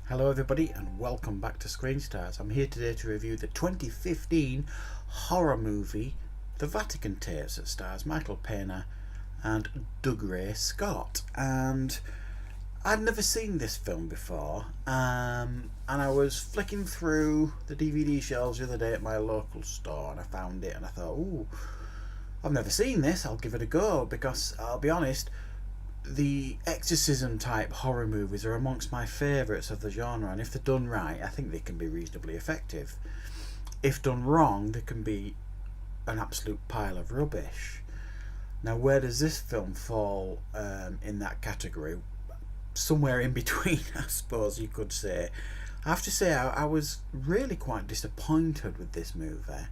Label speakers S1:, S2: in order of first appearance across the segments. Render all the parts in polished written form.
S1: Hello everybody and welcome back to Screen Stars. I'm here today to review the 2015 horror movie The Vatican Tapes that stars Michael Pena and Doug Ray Scott. And I'd never seen this film before, and I was flicking through the DVD shelves the other day at my local store and I found it and I thought, ooh, I've never seen this, I'll give it a go, because I'll be honest, the exorcism type horror movies are amongst my favourites of the genre, and if they're done right I think they can be reasonably effective. If done wrong they can be an absolute pile of rubbish. Now where does this film fall in that category? Somewhere in between, I suppose you could say. I have to say I was really quite disappointed with this movie.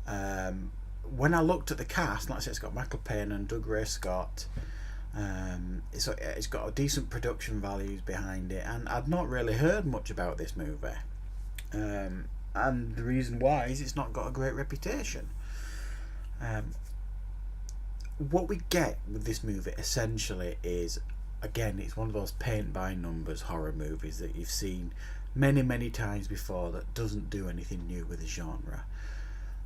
S1: When I looked at the cast, like I said, it's got Michael Pena and Doug Ray Scott. It's got a decent production values behind it, and I'd not really heard much about this movie, and the reason why is it's not got a great reputation. What we get with this movie essentially is, again, it's one of those paint by numbers horror movies that you've seen many times before that doesn't do anything new with the genre.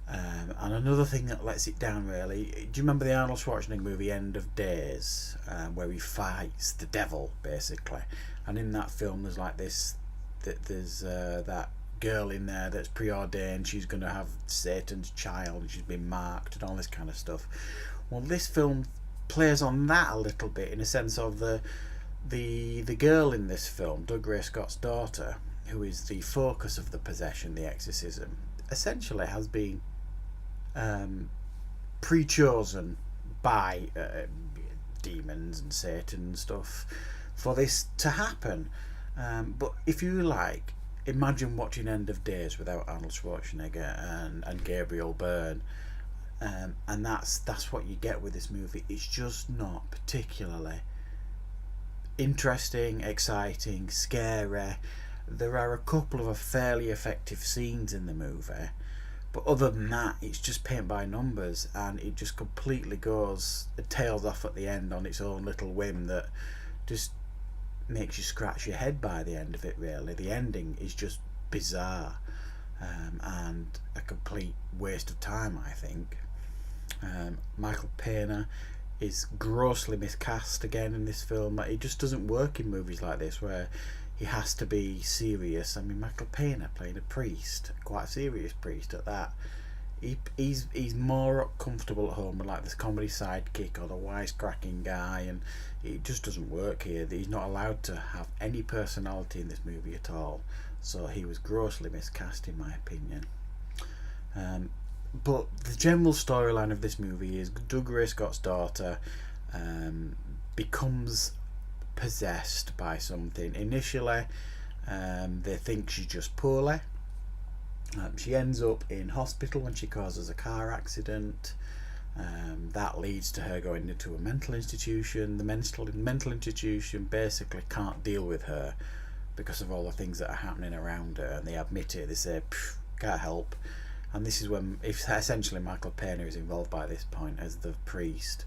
S1: And another thing that lets it down really, do you remember the Arnold Schwarzenegger movie End of Days, where he fights the devil basically, and in that film there's like this, there's that girl in there that's preordained, she's going to have Satan's child and she's been marked and all this kind of stuff. Well, this film plays on that a little bit, in a sense of the girl in this film, Doug Ray Scott's daughter, who is the focus of the possession, the exorcism, essentially has been pre-chosen by demons and Satan and stuff for this to happen. But if you like, imagine watching End of Days without Arnold Schwarzenegger and Gabriel Byrne, and that's what you get with this movie. It's just not particularly interesting, exciting, scary. There are a couple of fairly effective scenes in the movie, but other than that it's just paint by numbers, and it just completely goes, it tails off at the end on its own little whim that just makes you scratch your head by the end of it really. The ending is just bizarre, and a complete waste of time, I think. Michael Pena is grossly miscast again in this film. It just doesn't work in movies like this where he has to be serious. I mean, Michael Pena playing a priest, quite a serious priest at that. He's more comfortable at home with like this comedy sidekick or the wisecracking guy, and it just doesn't work here. He's not allowed to have any personality in this movie at all, so he was grossly miscast in my opinion. But the general storyline of this movie is Doug Ray Scott's daughter becomes possessed by something. Initially they think she's just poorly. She ends up in hospital when she causes a car accident. That leads to her going into a mental institution. The mental institution basically can't deal with her because of all the things that are happening around her, and they admit it. They say, can't help. And this is when, if essentially Michael Pena is involved by this point as the priest,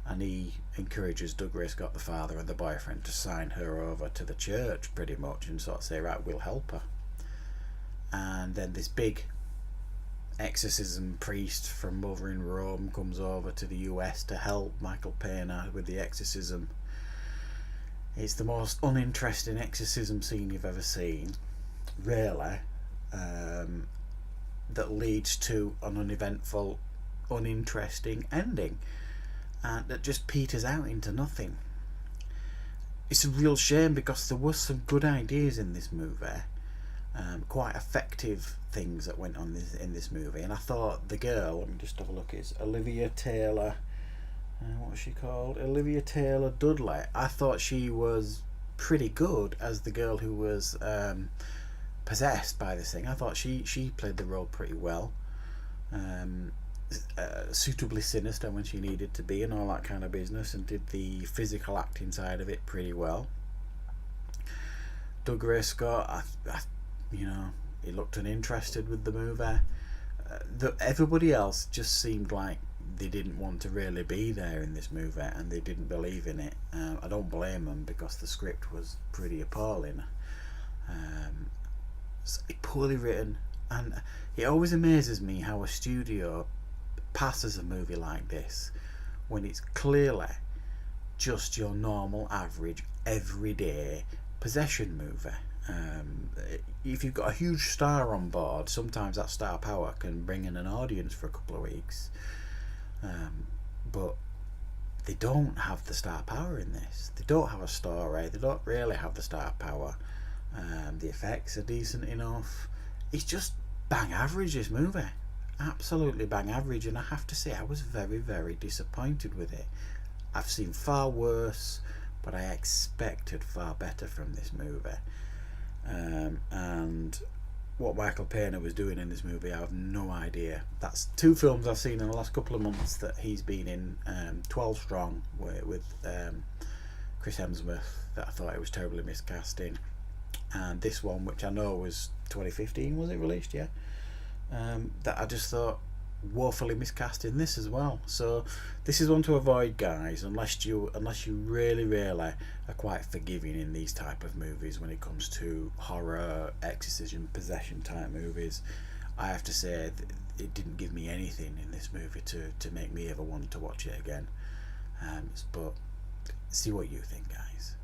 S1: and he encourages Doug Ray Scott, the father, and the boyfriend to sign her over to the church pretty much, and sort of say, right, we'll help her. And then this big exorcism priest from over in Rome comes over to the US to help Michael Pena with the exorcism. It's the most uninteresting exorcism scene you've ever seen, really, that leads to an uneventful, uninteresting ending, and that just peters out into nothing. It's a real shame because there was some good ideas in this movie, quite effective things that went on in this movie, and I thought the girl, let me just have a look, it's Olivia Taylor, what was she called? Olivia Taylor Dudley. I thought she was pretty good as the girl who was possessed by this thing. I thought she played the role pretty well, suitably sinister when she needed to be and all that kind of business, and did the physical acting side of it pretty well. Doug Ray Scott, he looked uninterested with the movie. Everybody else just seemed like they didn't want to really be there in this movie, and they didn't believe in it. I don't blame them because the script was pretty appalling. It's poorly written, and it always amazes me how a studio passes a movie like this when it's clearly just your normal, average, everyday possession movie. If you've got a huge star on board, sometimes that star power can bring in an audience for a couple of weeks. But they don't have the star power in this. They don't have a story. They don't really have the star power. The effects are decent enough. It's just bang average, this movie. Absolutely bang average, and I have to say I was very, very disappointed with it. I've seen far worse, but I expected far better from this movie. And what Michael Pena was doing in this movie, I have no idea. That's 2 films I've seen in the last couple of months that he's been in. 12 Strong with Chris Hemsworth, that I thought it was terribly miscasting, and this one, which I know was 2015, was it released? Yeah. That I just thought woefully miscast in this as well. So this is one to avoid, guys, unless you really, really are quite forgiving in these type of movies when it comes to horror, exorcism, possession type movies. I have to say it didn't give me anything in this movie to make me ever want to watch it again. But see what you think, guys.